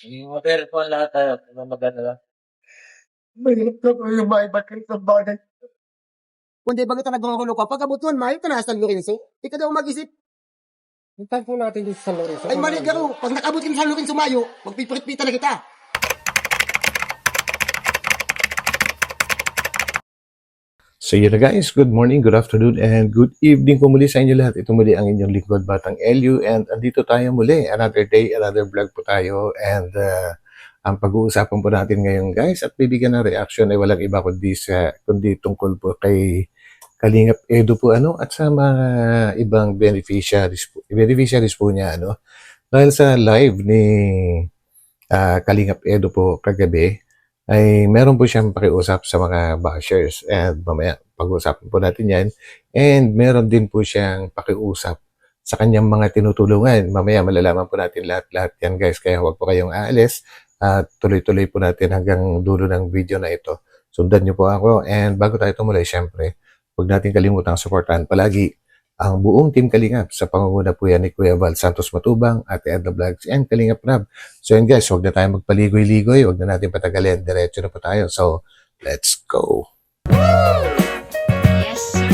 Mag-refer po lahat tayo, maganda lang. Mahirap na po yung maibat kayo sa bagay. Kundi bago ito naghuhulo ka, pag abot nun, mayo ka na sa San Lorenzo. Ikaw daw mag-isip. Hintayin po natin dito sa Lorenzo. Ay, mali garo. Pag nakabot ka sa San Lorenzo, mayo, magpipirit-pita na kita. So yun na guys, good morning, good afternoon, and good evening po muli sa inyo lahat. Ito muli ang inyong lingkod Batang Elio, and andito tayo muli. Another day, another vlog po tayo, and ang pag-uusapan po natin ngayon guys, at bibigyan ng reaction ay walang iba kundi tungkol po kay Kalingap Edo po at sa mga ibang beneficiaries po niya Dahil sa live ni Kalingap Edo po kagabi, ay meron po siyang pakiusap sa mga bashers, and mamaya pag-uusapan po natin yan, and meron din po siyang pakiusap sa kanyang mga tinutulungan. Mamaya malalaman po natin lahat yan guys, kaya huwag po kayong aalis at tuloy-tuloy po natin hanggang dulo ng video na ito. Sundan niyo po ako, and bago tayo tumuloy, syempre huwag natin kalimutang suportahan palagi ang buong Team Kalingap sa pangunguna po yan ni Kuya Val Santos Matubang, Ate Edna Vlogs, and Kalingap Rab. So yun guys, huwag na tayo magpaligoy-ligoy, huwag na natin patagalin, diretso na po tayo. So, let's go! Yes, sir.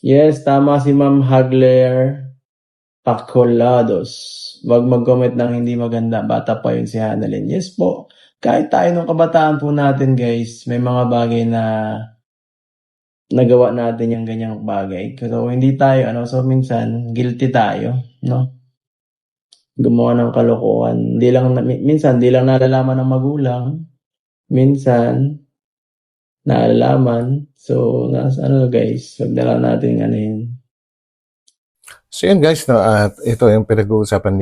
Yes, tama si Ma'am Hagler Pacolados. Wag mag-comment ng hindi maganda. Bata pa yun si Hanalyn. Yes po. Kahit tayo nung kabataan po natin guys, may mga bagay na nagawa natin yung ganyang bagay. So, hindi tayo, so minsan, guilty tayo, no? Gumawa ng kalokohan. Minsan, di lang nalalaman ng magulang. Minsan, nalalaman. So, guys, wag na lang natin yun. So yun guys, at ito yung pinag-uusapan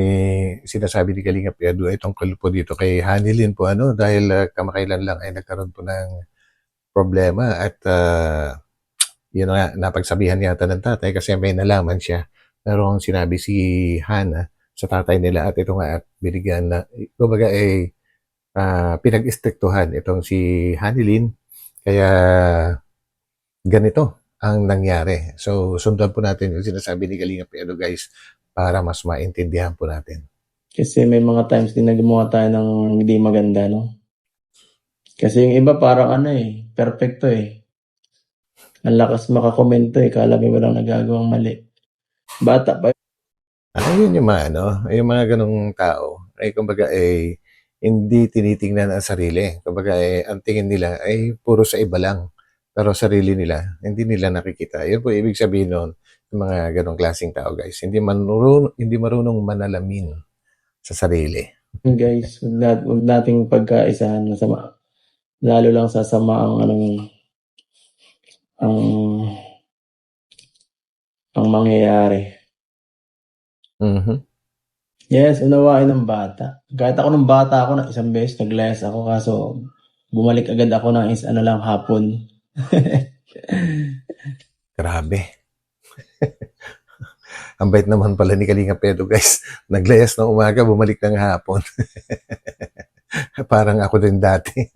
sinasabi ni Kalingap Edo ay tungkol po dito kay Hanilyn po dahil kamakailan lang ay nagkaroon po ng problema at yun nga, napagsabihan yata ng tatay kasi may nalaman siya. Merong sinabi si Hana sa tatay nila at ito nga at binigyan na, kumbaga pinag-istriktuhan itong si Hanilyn, kaya ganito ang nangyari. So, sundan po natin yung sinasabi ni Kalingap Edo guys para mas maintindihan po natin. Kasi may mga times din na gumawa tayo ng hindi maganda, no? Kasi yung iba parang perfecto Ang lakas makakomento kala may walang nagagawang mali. Bata pa. Yun yung mga yung mga ganong tao ay kumbaga hindi tinitingnan ang sarili. Kumbaga ang tingin nila ay puro sa iba lang. Pero sarili nila, hindi nila nakikita. Yun po ibig sabihin nun, yung mga ganong klaseng tao guys. Hindi marunong manalamin sa sarili. Guys, huwag nating pagkaisahan masama. Lalo lang sasama ang mangyayari. Mm-hmm. Yes, unawain ng bata. Kahit ako nung bata ako, na isang beses nag-less ako, kaso bumalik agad ako ng hapon. Grabe. Ang bait naman pala ni Kalingap Edo guys. Naglayas ng umaga, bumalik ng hapon. Parang ako din dati.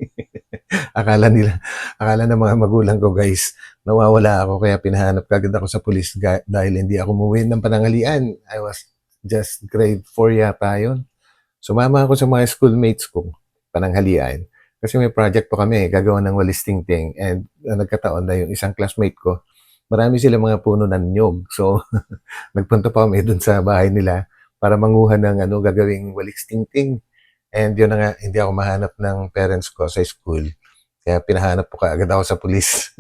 akala ng mga magulang ko guys, nawawala ako kaya pinahanap kagad ako sa pulis dahil hindi ako umuwi ng pananghalian. I was just grade 4 yata yun. Sumama ako sa mga schoolmates ko, pananghalian. Kasi may project po kami, gagawa ng walis tingting, and nagkataon na yung isang classmate ko, marami sila mga puno ng nyog. So, nagpunta pa kami dun sa bahay nila para manguha ng gagawing walis tingting. And yun na nga, hindi ako mahanap ng parents ko sa school. Kaya pinahanap po kaagad ako sa pulis.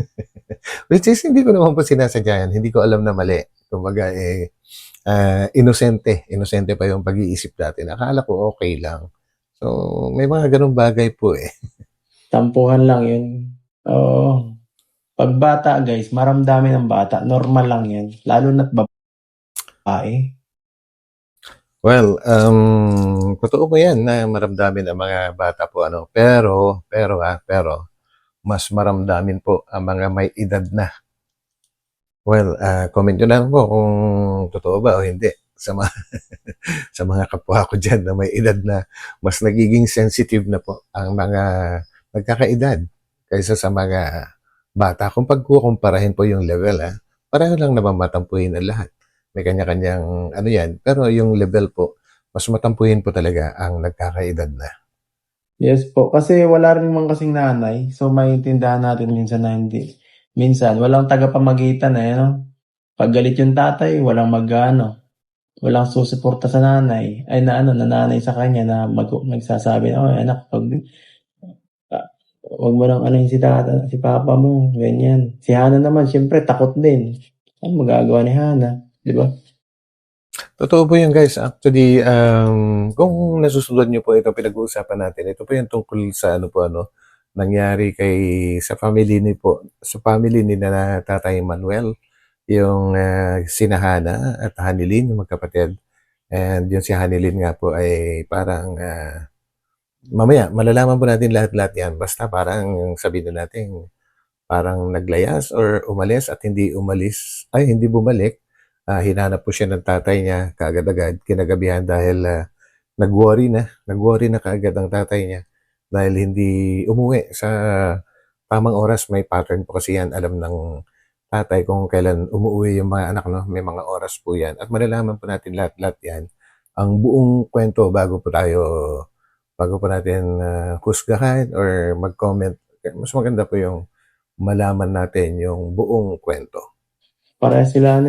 Which is, hindi ko naman po sinasadya yan. Hindi ko alam na mali. Kumbaga, inosente pa yung pag-iisip natin. Akala ko okay lang. So, may mga ganung bagay po Tampuhan lang yun. Oo. Pag bata guys, maramdamin ng bata. Normal lang yan. Lalo na't babae. Well, totoo po yan na maramdamin ang mga bata po pero mas maramdamin po ang mga may edad na. Well, comment nyo lang po kung totoo ba o hindi sa mga kapwa ko dyan na may edad na mas nagiging sensitive na po ang mga nagkakaedad. kaysa sa mga bata. Kung pagkukumparahin po yung level, pareho lang naman matampuhin ang lahat. May kanya-kanyang ano yan. Pero yung level po, mas matampuhin po talaga ang nagkakaedad na. Yes po, kasi wala rin naman kasing nanay. So maintindihan natin minsan na hindi. Minsan walang tagapamagitan no. Pag galit yung tatay, walang susuporta sa nanay. Ay na nanay sa kanya na nagsasabi na, "Oh, anak, wag mo nang anuhin si papa mo, ganyan." Si Hana naman, siyempre takot din. Ano magagawa ni Hana, di ba? Totoo po yun guys. Actually, kung nasusunod niyo po itong pinag-uusapan natin, ito po yung tungkol sa nangyari sa family ni na Tatay Manuel, yung sina Hana at Hanilin, yung magkapatid. And yung si Hanilin nga po ay parang mamaya malalaman po natin lahat-lahat yan. Basta parang sabihin na natin parang naglayas or umalis at hindi bumalik. Hinanap po siya ng tatay niya kaagad-agad, kinagabihan dahil nag-worry na kaagad ang tatay niya dahil hindi umuwi sa tamang oras. May pattern po kasi yan, alam ng tatay kung kailan umuwi yung mga anak, no? May mga oras po yan. At malalaman po natin lahat-lahat yan, ang buong kwento bago po natin husgahan or mag-comment. Mas maganda po yung malaman natin yung buong kwento. Para sila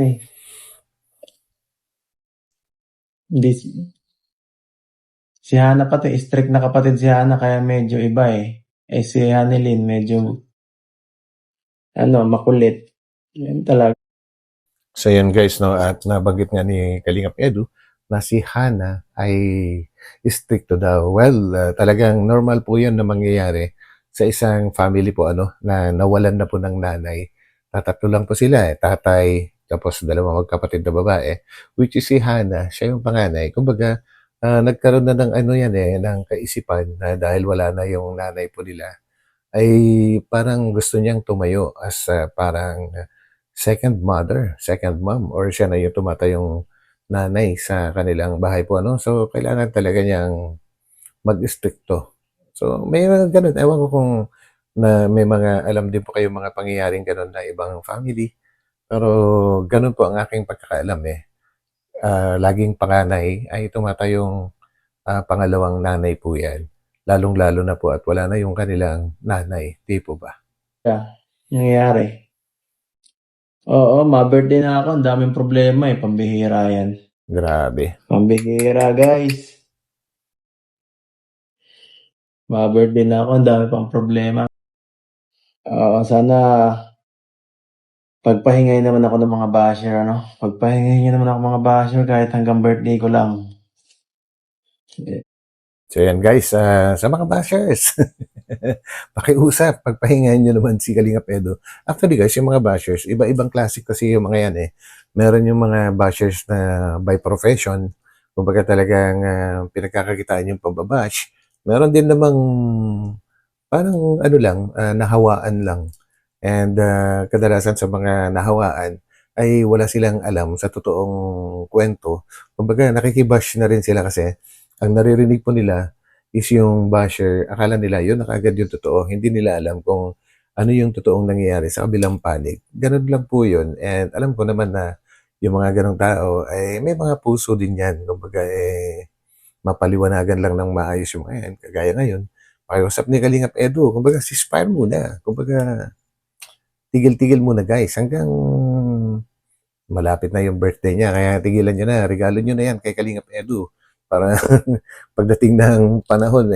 Hindi, si Hana pati, strict na kapatid si Hana kaya medyo iba si Hanilin medyo makulit. Yan talaga. So yan guys, no, at nabanggit nga ni Kalingap Edu na si Hana ay stricto daw. Well, talagang normal po yan na mangyayari sa isang family po na nawalan na po ng nanay. Tatatlo lang po sila tatay, tapos dalawang magkapatid na babae, which is si Hana, siya yung panganay. Kumbaga, nagkaroon na ng ng kaisipan na dahil wala na yung nanay po nila, ay parang gusto niyang tumayo as parang second mother, second mom, or siya na yung tumatayong nanay sa kanilang bahay po. So, kailangan talaga niyang mag-stricto. So, may mga ganun. Ewan ko kung may mga alam din po kayo mga pangyayaring ganun na ibang family. Pero ganun po ang aking pagkakaalam laging panganay ay tumatayong pangalawang nanay po yan. Lalong-lalo na po at wala na yung kanilang nanay. Di po ba? Nangyayari. Oo, ma-birthday na ako. Ang daming problema pambihira yan. Grabe. Pambihira, guys. Ma-birthday na ako. Ang dami pang problema. Sana pagpahingay naman ako ng mga basher, Pagpahingay niyo naman ako mga basher kahit hanggang birthday ko lang. So yan guys, sa mga bashers, pakiusap, pagpahingahan nyo naman si Kalingap Edu. Actually guys, yung mga bashers, iba-ibang classic kasi yung mga yan Meron yung mga bashers na by profession, kumbaga talagang pinagkakakitaan yung pambabash. Meron din namang parang nahawaan lang. And kadalasan sa mga nahawaan ay wala silang alam sa totoong kwento. Kumbaga nakikibash na rin sila kasi ang naririnig po nila is yung basher, akala nila yun nakagad yung totoo. Hindi nila alam kung ano yung totoong nangyayari sa kabilang panig. Ganun lang po yun. And alam ko naman na yung mga ganong tao ay may mga puso din yan. Kumbaga mapaliwanagan lang ng maayos yung mga yan. Kagaya ngayon, pakiusap ni Kalingap Edu, kumbaga ceasefire muna. Kumbaga tigil-tigil muna guys hanggang malapit na yung birthday niya. Kaya tigilan nyo na, regalo nyo na yan kay Kalingap Edu. Para pagdating ng panahon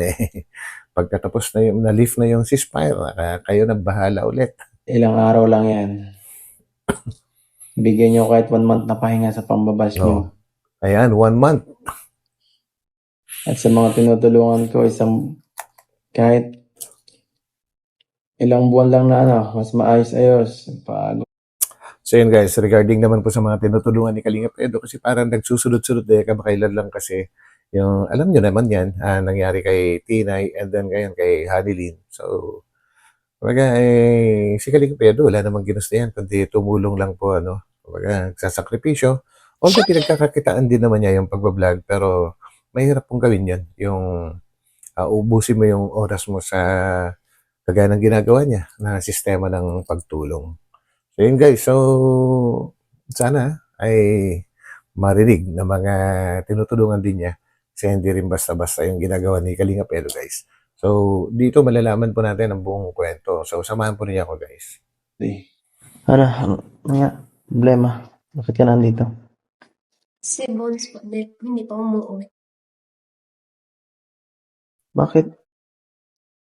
pagkatapos na yung na-lift na yung ceasefire, kayo na bahala ulit. Ilang araw lang yan. Bigyan nyo kahit 1 month na pahinga sa pambabash nyo. Ayan, 1 month. At sa mga tinutulungan ko, kahit ilang buwan lang na mas maayos-ayos. So yun guys, regarding naman po sa mga tinutulungan ni Kalingap Edu, kasi parang nagsusunod-sunod kamakailan lang kasi yung, alam nyo naman yan, nangyari kay Tinay and then ngayon kay Hanilin. So, kumbaga si Kalingap Edu, wala namang ginusto yan, kundi tumulong lang po, kumbaga nagsasakripisyo. Although pinagkakakitaan din naman niya yung pagbablog, pero mahirap pong gawin yan, yung ubusin mo yung oras mo sa kagaya ng ginagawa niya na sistema ng pagtulong. So yun guys, so sana ay marinig ng mga tinutulungan din niya kasi hindi rin basta-basta yung ginagawa ni Kalinga Pedro guys. So dito malalaman po natin ang buong kwento. So samahan po niya ako guys. Ano nga, problema? Bakit ka nandito? Si Bones po, hindi pa umuwi. Bakit?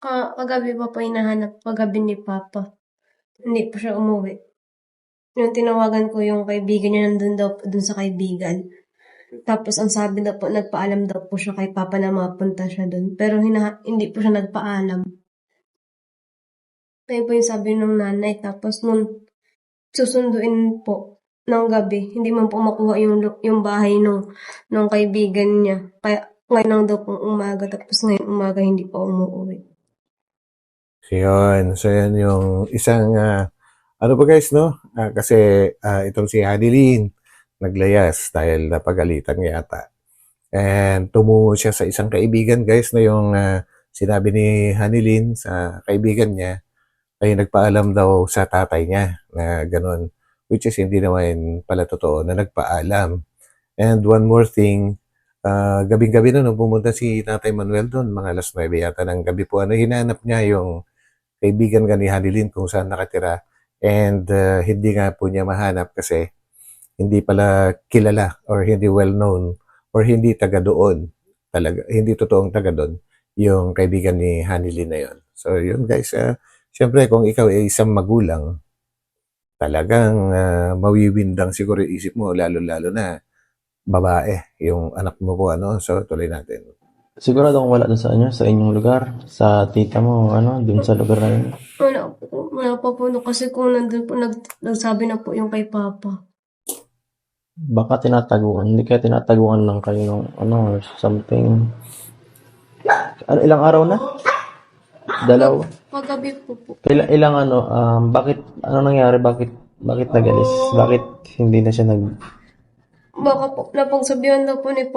Kagabi pa po hinahanap, kagabi ni Papa. Hindi po siya umuwi. Yung tinawagan ko yung kaibigan niya, nandun daw po dun sa kaibigan. Tapos ang sabi daw po, nagpaalam daw po siya kay Papa na mapunta siya dun. Pero hindi po siya nagpaalam. Kaya po yung sabi ng nanay. Tapos nung susunduin po ng gabi, hindi man po makuha yung bahay nung kaibigan niya. Kaya ngayon lang daw pong umaga. Tapos ngayon umaga hindi pa umuwi. So yun yung isang, ano pa guys, no? Kasi itong si Hanilin, naglayas dahil napagalitan niya yata. And tumungo siya sa isang kaibigan guys na yung sinabi ni Hanilin sa kaibigan niya ay nagpaalam daw sa tatay niya na ganun. Which is hindi naman pala totoo na nagpaalam. And one more thing, gabing-gabi na nung pumunta si Tatay Manuel doon, mga alas 9 yata ng gabi po, hinanap niya yung kaibigan nga ni Hanilin kung saan nakatira. And hindi nga po niya mahanap kasi hindi pala kilala or hindi well known or hindi taga doon talaga, hindi totoong taga doon yung kaibigan ni Hanilin na yun. So yun guys, syempre kung ikaw ay isang magulang, talagang mawiwindang siguro yung isip mo, lalo-lalo na babae, yung anak mo po, ano. So tuloy natin. Sigurado kung wala doon sa inyong lugar, sa tita mo, doon sa lugar na yun. Wala pa po kasi kung nandun po, nagsabi na po yung kay Papa. Baka tinataguan, hindi kaya tinataguan lang kayo ng or something. Ilang araw na? Dalawa? Kagabi po. Ilang bakit, nangyari? Bakit nagalis? Bakit hindi na siya Baka po, napagsabihan daw po ni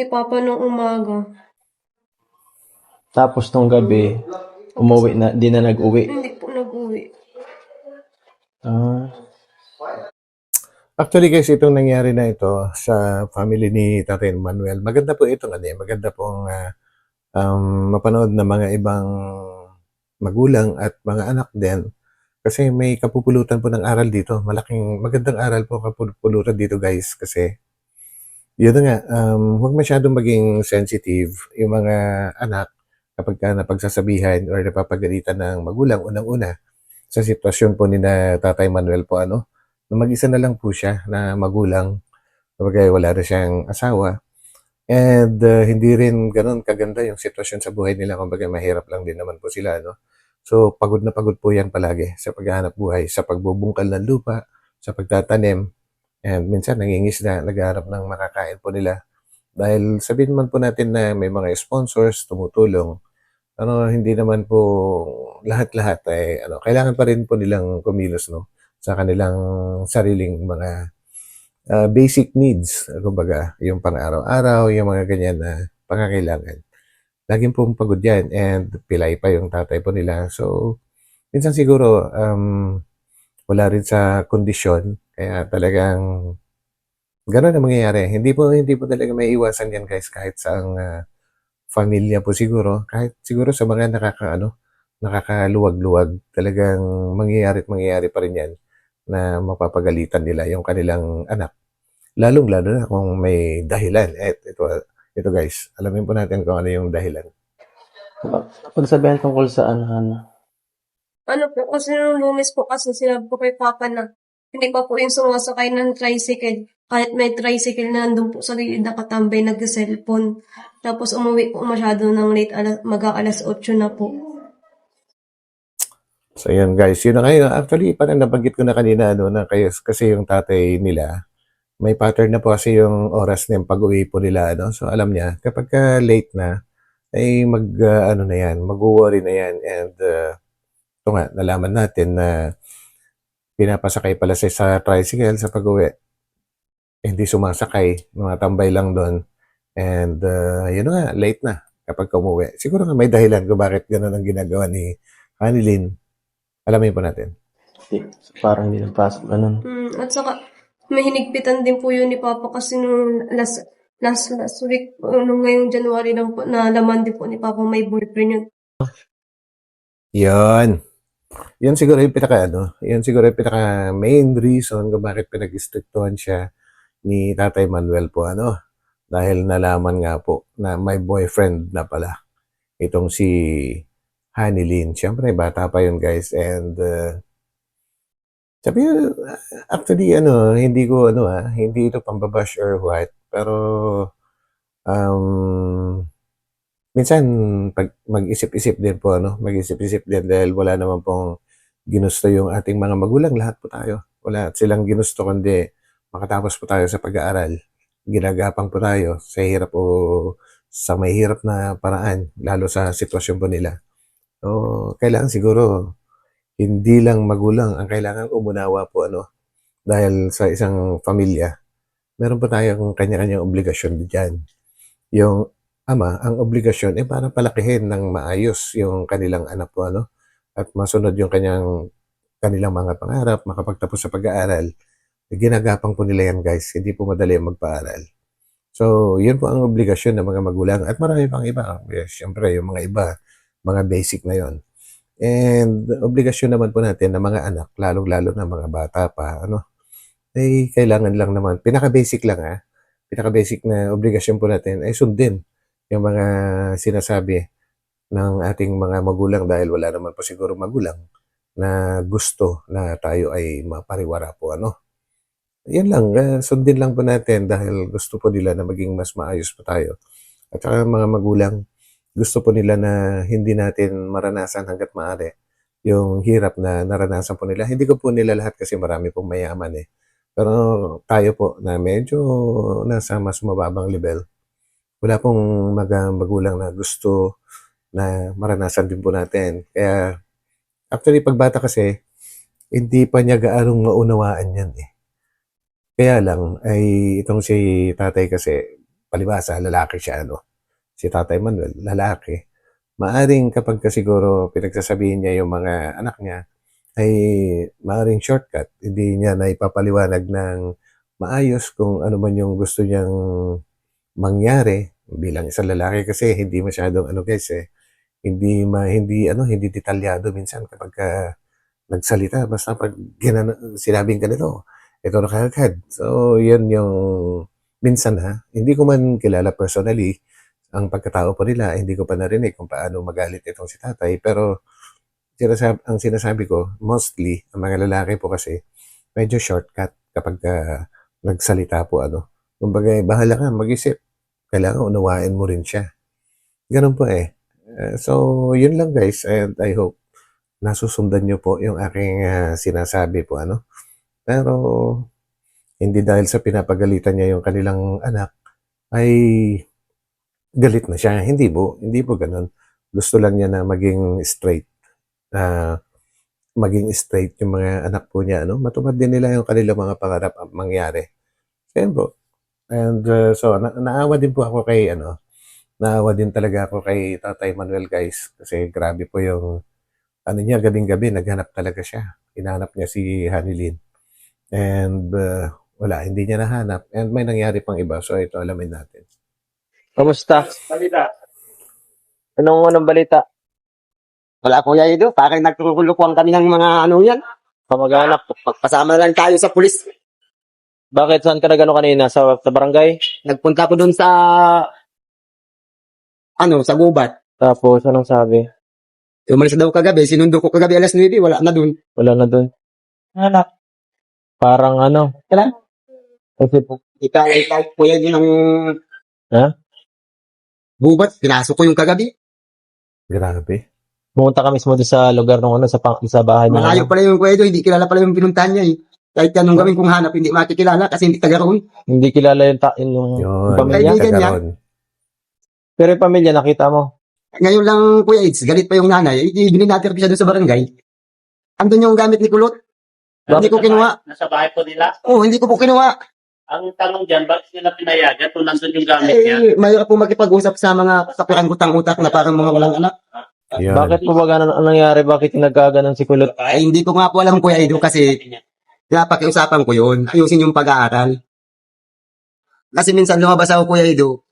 Papa nung umaga. Tapos nung gabi, umuwi na, di na nag-uwi? Hindi po nag-uwi. Actually guys, itong nangyari na ito sa family ni Tatay Manuel, maganda po itong maganda pong mapanood ng mga ibang magulang at mga anak din. Kasi may kapupulutan po ng aral dito. Magandang aral po kapupulutan dito guys. Kasi yun na nga, huwag masyadong maging sensitive yung mga anak kapag ka napagsasabihan or napapagalitan ng magulang unang-una sa sitwasyon po ni na Tatay Manuel po na mag-isa na lang po siya na magulang kapag wala na siyang asawa. And hindi rin ganun kaganda yung sitwasyon sa buhay nila. Kumbaga mahirap lang din naman po sila. So pagod na pagod po yan palagi sa paghahanap buhay, sa pagbubungkal ng lupa, sa pagtatanim. And minsan nangingisda, naghahanap ng makakain po nila. Dahil sabihin naman po natin na may mga sponsors tumutulong. Hindi naman po lahat-lahat ay kailangan pa rin po nilang kumilos sa kanilang sariling mga basic needs, kumbaga, yung pang-araw-araw, yung mga ganyan na pangangailangan. Laging pong pagod yan and pilay pa yung tatay po nila. So, minsan siguro, wala rin sa kondisyon, kaya talagang gano'n ang mangyayari. Hindi po talaga may iwasan yan guys, kahit sa pamilya po siguro, kahit siguro sa mga nakakaluwag-luwag, talagang mangyayari pa rin yan na mapapagalitan nila yung kanilang anak. Lalong-lalo na kung may dahilan. Ito guys, alamin po natin kung ano yung dahilan. Pagsabihan tungkol sa Po, kasi nung Lunes po kasi sinabi ko kay Papa na hindi pa po yung sumasakay ng tricycle. Kahit may tricycle na nandun po sa gilid nakatambay, nag-cellphone. Tapos umuwi po masyado ng late, mag-aalas 8 na po. So yun guys, yun na kayo. Actually, parang nabanggit ko na kanina na kasi yung tatay nila, may pattern na po kasi yung oras ng pag-uwi po nila. So alam niya, kapag late na, ay mag-worry na yan. And ito nga, nalaman natin na pinapasakay pala siya sa tricycle sa pag-uwi. Hindi sumasakay, mga tambay lang doon. And yun nga, late na. kapag umuwi. Siguro nga may dahilan kung bakit gano'n ang ginagawa ni Hanilin. Alamin po natin. Parang hindi nagpasok, ganun. At saka, may hinigpitan din po yun ni Papa kasi nung last week, nung ngayong January lang po, nalaman din po ni Papa may boyfriend yun. Yan. Yan siguro yung yan siguro yung pinaka main reason kung bakit pinag-istriktuhan siya ni Tatay Manuel po, dahil nalaman nga po na may boyfriend na pala itong si Hanilin. Siyempre, bata pa yun, guys, and sabi, actually, hindi ito pambabash or what, pero minsan, pag mag-isip-isip din po, mag-isip-isip din dahil wala naman pong ginusto yung ating mga magulang. Lahat po tayo. Wala silang ginusto kundi makatapos po tayo sa pag-aaral. Ginagapang po tayo sa hirap o sa may hirap na paraan, lalo sa sitwasyon po nila. So, kailangan siguro, hindi lang magulang ang kailangan umunawa po, dahil sa isang pamilya, meron po tayong kanya-kanyang obligasyon diyan. Yung ama, ang obligasyon para palakihin ng maayos yung kanilang anak po, at masunod yung kanilang mga pangarap, makapagtapos sa pag-aaral. Ginagapang po nila yan, guys. Hindi po madali magpaaral. So, yun po ang obligasyon ng mga magulang. At marami pang iba. Yes, syempre, yung mga iba, mga basic na yon. And obligasyon naman po natin ng mga anak, lalong-lalo na mga bata pa, ay kailangan lang naman, pinaka-basic lang, pinaka-basic na obligasyon po natin ay sundin yung mga sinasabi ng ating mga magulang dahil wala naman po siguro magulang na gusto na tayo ay mapariwara po, Yan lang, sundin lang po natin dahil gusto po nila na maging mas maayos po tayo. At saka mga magulang, gusto po nila na hindi natin maranasan hanggat maaari yung hirap na naranasan po nila. Hindi ko po nila lahat kasi marami pong mayaman Pero tayo po na medyo nasa mas mababang level, wala pong magulang na gusto na maranasan din po natin. Kaya, actually, pagbata kasi, hindi pa niya gaanong maunawaan yan Kaya lang, ay itong si tatay kasi, palibasa, lalaki siya, Si Tatay Manuel, lalaki. Maaring kapag siguro pinagsasabihin niya yung mga anak niya, ay maaring shortcut. Hindi niya na ipapaliwanag ng maayos kung ano man yung gusto niyang mangyari bilang isang lalaki kasi hindi masyadong hindi detalyado minsan kapag nagsalita basta pag sinabing ganito ito na kaagad. So yun yung minsan hindi ko man kilala personally ang pagkatao po nila, hindi ko pa narinig kung paano magalit itong si tatay, pero ang sinasabi ko mostly ang mga lalaki po kasi medyo shortcut kapag nagsalita po kumbaga bahala ka mag-isip. Kailangan unawain mo rin siya. Ganun po So, yun lang guys. And I hope nasusundan nyo po yung aking sinasabi po. Pero, hindi dahil sa pinapagalitan niya yung kanilang anak, ay galit na siya. Hindi po ganun. Gusto lang niya na maging straight. Maging straight yung mga anak po niya. Matupad din nila yung kanilang mga pangarap ang mangyari. Kaya po. And so, naawa din po ako kay, naawa din talaga ako kay Tatay Manuel, guys. Kasi grabe po yung, niya, gabing-gabi, naghanap talaga siya. Hinahanap niya si Hanilin. And, wala, hindi niya nahanap. And may nangyari pang iba. So, ito, alamin natin. Kamusta? Balita. Anong balita? Wala Kuya Edo, parang nagkukulukuhan kami ng mga yan. Kamag-anak. Pagpasama lang tayo sa pulis. Bakit? Saan ka nagano kanina? Sa barangay? Nagpunta ko doon sa sa gubat. Tapos, anong sabi? Umalis daw kagabi, sinundo ko kagabi alas 9, wala na doon. Wala na doon. Anak. Parang Kailan? kasi po, Ikaw, Kuya Edo ng gubat, pinasok ko yung kagabi. Grabe. pumunta ka mismo doon sa lugar ng sa bahay ng Malayo pala yung Kuya Edo, hindi kilala pala yung pinuntahan niya Kahit anong gawin kong hanap, hindi makikilala kasi hindi taga roon. Hindi kilala yung Yun. pamilya. Kaibigan niya. Pero yung pamilya, nakita mo? Ngayon lang, Kuya Eds, galit pa yung nanay. Bininatir ko siya doon sa barangay. Andun yung gamit ni Kulot. Hindi ko kinuha. Nasa bahay po nila. Oo, hindi ko po kinuha. Ang tanong dyan, bakit nila pinayagan kung nandun yung gamit niya? Mahirap po makipag-usap sa mga kapirang utang-utak na parang mga walang anak. Yan. Bakit po ba ganun ang nangyari? Bakit nagkaganon si Kulot? Ay, hindi ko nga po alam, Kuya Edo, kasi napakiusapan ko yun. Ayusin yung pag-aaral. Kasi minsan lumabas ako, Kuya Edo,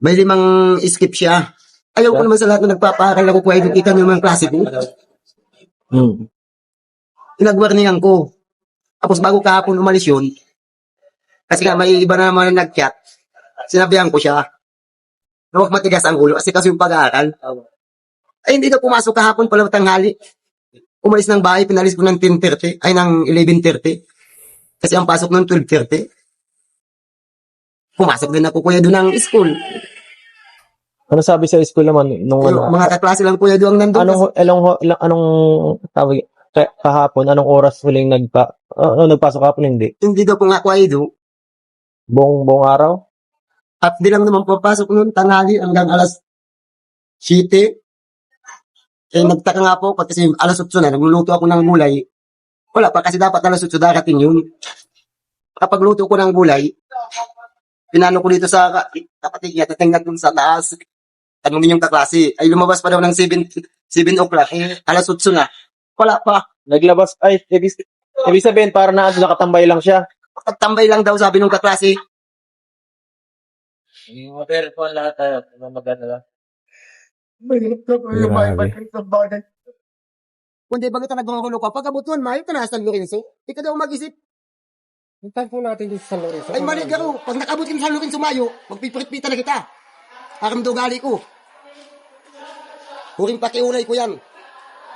may 5 skip siya. Ayaw ko naman sa lahat na nagpapaaral ako, Kuya Edo, kita niyo yung klase ko. Pinag-warningan ko. Tapos bago kahapon umalis yun, kasi nga may iba na naman nag-chat, sinabihan ko siya na huwag matigas ang ulo kasi yung pag-aaral. Ay, hindi na pumasok kahapon pala tanghali. Umalis ng bahay, pinalis ko ng 10:30, ay ng 11:30. Kasi ang pasok ng 12:30. Pumasok din ako, Kuya, doon ng school. Ano sabi sa school naman nung Yung mga kaklase lang, Kuya, doon ang nandun. anong tawag kahapon, anong oras huling nagpasok kahapon? Hindi. Hindi daw po nga, Kuya, doon. Buong araw? At di lang naman papasok noon, tanghali hanggang alas 7. Eh, nagtaka nga po kasi alas 8 na, nagluluto ako ng gulay. Wala pa kasi dapat alas 8 darating yun. Kapag luto ko ng gulay, pinano ko dito sa kapatid niya, tatingnan dun sa taas. Tanungin yung kaklase. Ay, lumabas pa daw ng 7 o'clock. Eh, alas 8 na. Wala pa. Naglabas, ibig sabihin para nakatambay lang siya. Pagtambay lang daw, sabi nung kaklase. Pero po lahat tayo, maganda lang. Mahirap na po yung maibalik sa bagay. Kundi bago talaga magulo ka, pagkabutuan, mahal ka na San Lorenzo. Ikaw daw mag-isip. Hintayin po natin dito sa San Lorenzo. Ay, mali ka ro. Pag nakabot ka sa San Lorenzo Mayo, magpipirit-pita na kita. Aram daw gali ko. Huring pakiulay ko yan.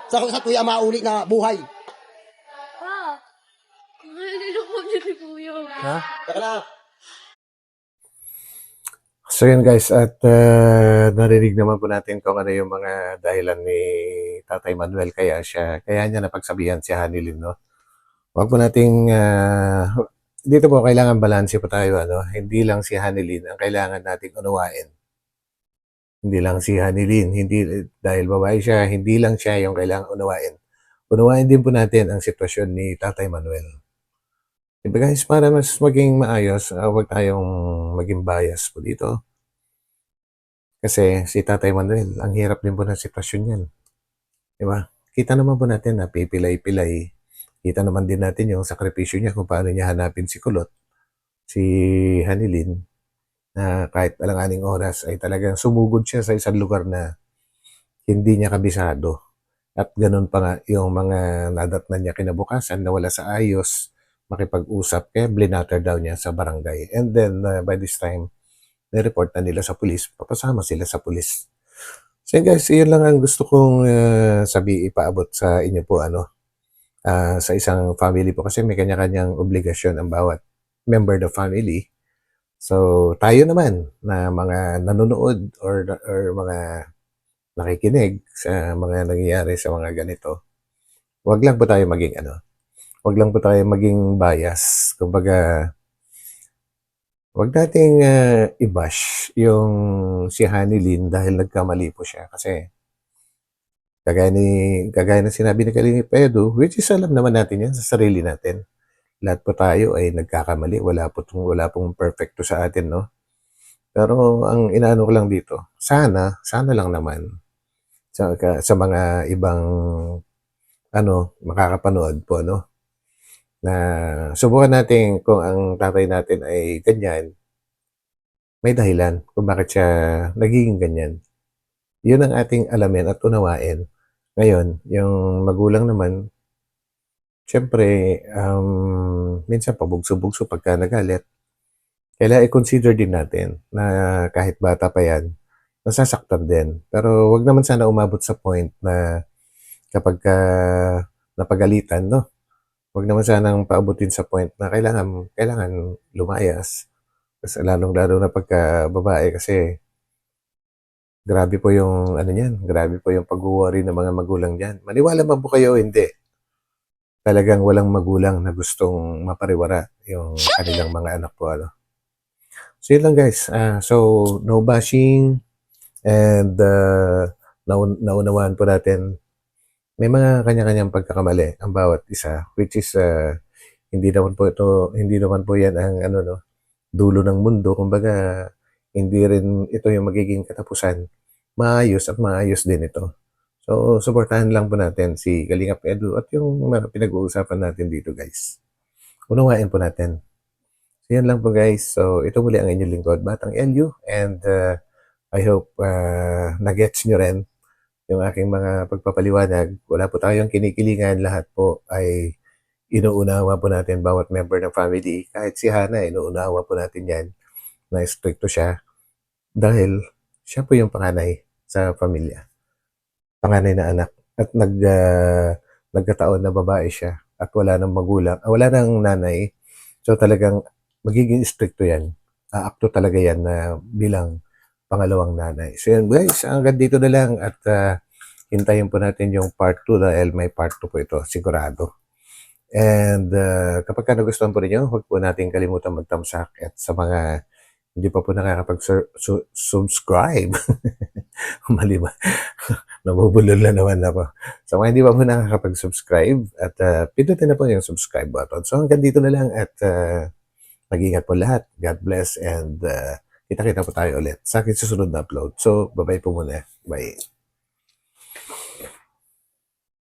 Sa tuya mauli na buhay. Pa, niloko niyo si Kuya. Teka na. So yun guys, at narinig naman po natin kung ano yung mga dahilan ni Tatay Manuel kaya niya napagsabihan si Hanilin, no? Wag po nating dito po kailangan balanse po tayo, ano? Hindi lang si Hanilin ang kailangan nating unawain. Hindi lang si Hanilin, hindi dahil babae siya, hindi lang siya yung kailangan unawain. Unawain din po natin ang sitwasyon ni Tatay Manuel. Diba guys, para mas maging maayos, huwag tayong maging bias po dito. Kasi si Tatay Manuel, ang hirap din po ng sitwasyon yan. Diba? Kita naman po natin na pipilay-pilay. Kita naman din natin yung sakripisyo niya kung paano niya hanapin si Kulot, si Hanilin, na kahit alanganing oras ay talagang sumugod siya sa isang lugar na hindi niya kabisado. At ganun pa nga yung mga nadatnan niya kinabukasan na wala sa ayos, makipag-usap, kaya blinatter daw niya sa barangay. And then, by this time, nireport na nila sa pulis, papasama sila sa pulis. So guys, yun lang ang gusto kong ipaabot sa inyo po, sa isang family po, kasi may kanya-kanyang obligasyon ang bawat member of the family. So, tayo naman na mga nanonood or mga nakikinig sa mga nangyayari sa mga ganito, wag lang po tayo maging wag lang po tayo maging bias. Kumbaga, wag nating i-bash yung si Hanilin dahil nagkamali po siya. Kasi, kagaya na sinabi ni Kalingap Edu, which is alam naman natin yan sa sarili natin. Lahat po tayo ay nagkakamali. Wala pong perfecto sa atin, no? Pero ang inaano ko lang dito, sana lang naman sa mga ibang makakapanood po, na subukan natin kung ang tatay natin ay ganyan, may dahilan kung bakit siya nagiging ganyan. Yun ang ating alamin at unawain. Ngayon, yung magulang naman, syempre, minsan pabugso-bugso pagka nagalit. Kailangan i-consider din natin na kahit bata pa yan, nasasaktan din. Pero wag naman sana umabot sa point na kapag napagalitan, no? Wag naman sanang paabutin sa point na kailangan lumayas. Kasi lalong-lalo na pagka babae, kasi grabe po yung grabe po yung pag-worry ng mga magulang diyan. Maniwala man po kayo, hindi. Talagang walang magulang na gustong mapariwara yung kanilang mga anak po, So yun lang guys. So no bashing, and naunawaan po natin may mga kanya-kanyang pagkakamali ang bawat isa, which is hindi naman po yan ang dulo ng mundo, kumbaga hindi rin ito yung magiging katapusan. Maayos at maayos din ito. So, suportahan lang po natin si Kalingap Edu at yung mga pinag-uusapan natin dito, guys. Unawain po natin. So, yan lang po, guys. So, ito muli ang inyong lingkod, Batang Elyu, and I hope na-gets nyo rin yung aking mga pagpapaliwanag. Wala po tayong kinikilingan. Lahat po ay inuunawa po natin bawat member ng family. Kahit si Hana, inuunawa po natin yan na stricto siya dahil siya po yung panganay sa pamilya. Panganay na anak. At nagkataon na babae siya at wala nang magulang, wala nang nanay. So talagang magiging stricto yan. Aakto talaga yan na bilang pangalawang nanay. So yan guys, hanggang dito na lang at hintayin po natin yung part 2 dahil may part 2 po ito, sigurado. And kapag nagustuhan po ninyo, huwag po natin kalimutan mag-thumbs up at sa mga hindi pa po nakakapag-subscribe. Mali ba? Nabubulol na naman ako. Sa mga hindi pa po nakakapag-subscribe at pindutin na po yung subscribe button. So hanggang dito na lang at mag-ingat po lahat. God bless and kita-kita po tayo ulit sa aking susunod na upload. So bye-bye po muna. Bye.